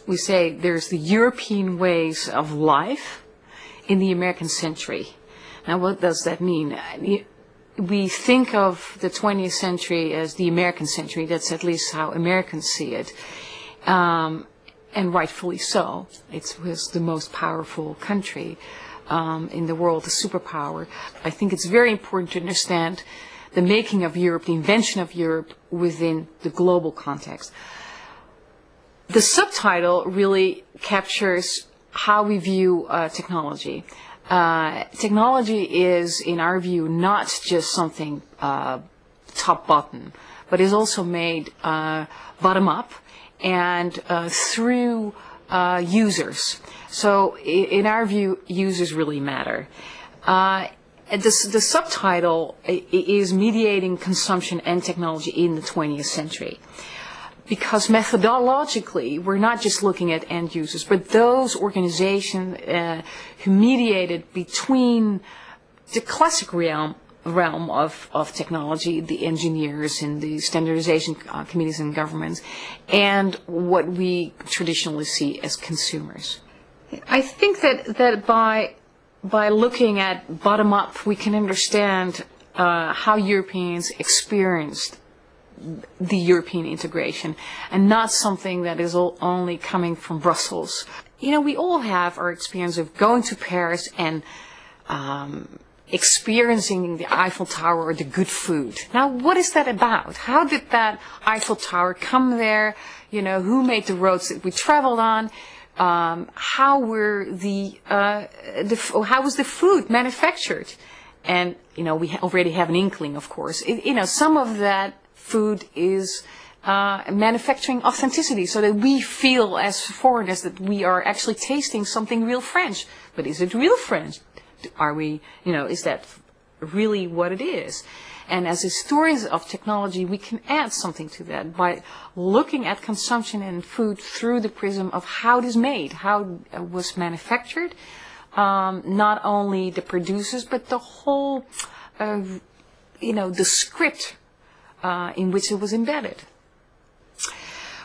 we say there's the European ways of life in the American century. Now, what does that mean? We think of the 20th century as the American century. That's at least how Americans see it. And rightfully so. It was the most powerful country in the world, a superpower. I think it's very important to understand the making of Europe, the invention of Europe within the global context. The subtitle really captures how we view technology. Technology is, in our view, not just something top bottom, but is also made bottom up and through users. So in our view, users really matter. The subtitle is Mediating Consumption and Technology in the 20th Century. Because methodologically, we're not just looking at end users, but those organizations who mediated between the classic realm of technology, the engineers and the standardization committees and governments, and what we traditionally see as consumers. I think that by looking at bottom up, we can understand how Europeans experienced the European integration, and not something that is only coming from Brussels. You know, we all have our experience of going to Paris and experiencing the Eiffel Tower or the good food. Now, what is that about? How did that Eiffel Tower come there? You know, who made the roads that we traveled on? How was the food manufactured? And, you know, we already have an inkling, of course. Some of that food is manufacturing authenticity, so that we feel as foreigners that we are actually tasting something real French. But is it real French? Are we, is that really what it is? And as historians of technology, we can add something to that by looking at consumption and food through the prism of how it is made, how it was manufactured, not only the producers, but the whole, the script in which it was embedded.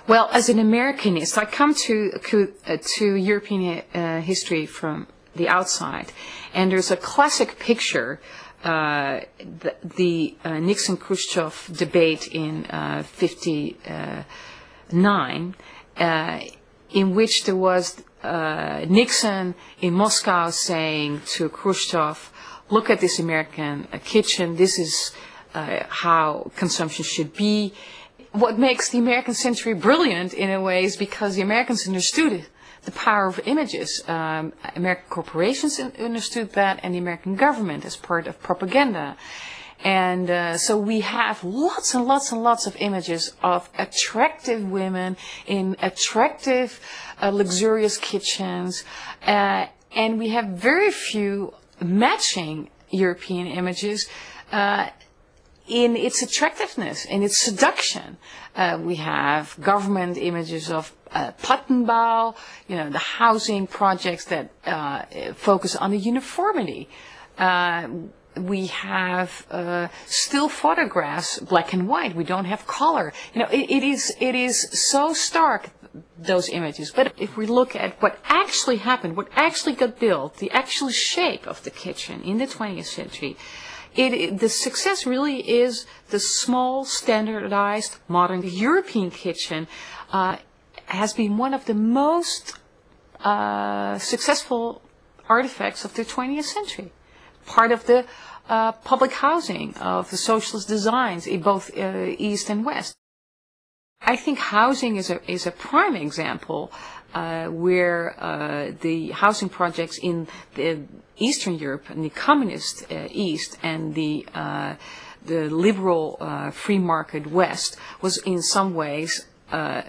Well, as an Americanist, I come to European history from the outside, and there's a classic picture, the Nixon-Khrushchev debate in '59, in which there was Nixon in Moscow saying to Khrushchev, "Look at this American kitchen. This is how consumption should be." What makes the American century brilliant in a way is because the Americans understood the power of images. American corporations understood that, and the American government as part of propaganda. And so we have lots and lots and lots of images of attractive women in attractive, luxurious kitchens. And we have very few matching European images in its attractiveness, in its seduction. We have government images of Plattenbau, the housing projects that focus on the uniformity. We have still photographs, black and white. We don't have color. It is so stark, those images. But if we look at what actually happened, what actually got built, the actual shape of the kitchen in the 20th century, the success really is the small, standardized, modern European kitchen. Has been one of the most successful artifacts of the 20th century. Part of the public housing, of the socialist designs in both East and West. I think housing is a prime example where the housing projects in the Eastern Europe and the communist East and the liberal free market West was in some ways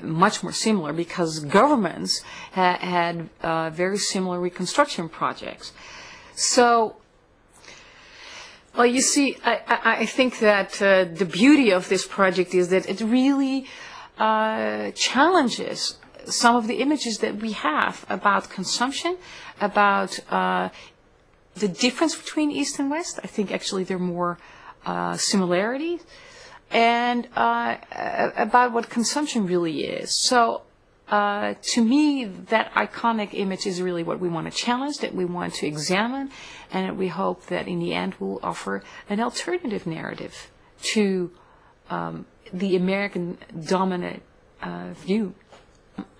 much more similar, because governments had very similar reconstruction projects. So, well, you see, I think that the beauty of this project is that it really challenges some of the images that we have about consumption, about the difference between East and West. I think actually there are more similarities, and about what consumption really is. So to me, that iconic image is really what we want to challenge, that we want to examine, and that we hope that in the end we'll offer an alternative narrative to the American dominant view.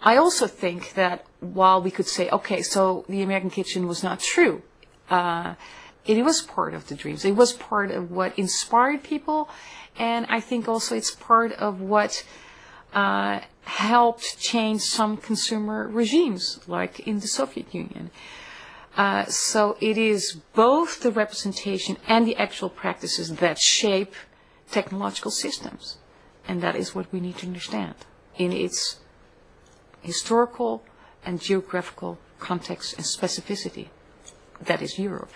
I also think that while we could say, okay, so the American kitchen was not true, it was part of the dreams. It was part of what inspired people, and I think also it's part of what helped change some consumer regimes, like in the Soviet Union. So it is both the representation and the actual practices that shape technological systems. And that is what we need to understand in its historical and geographical context and specificity. That is Europe.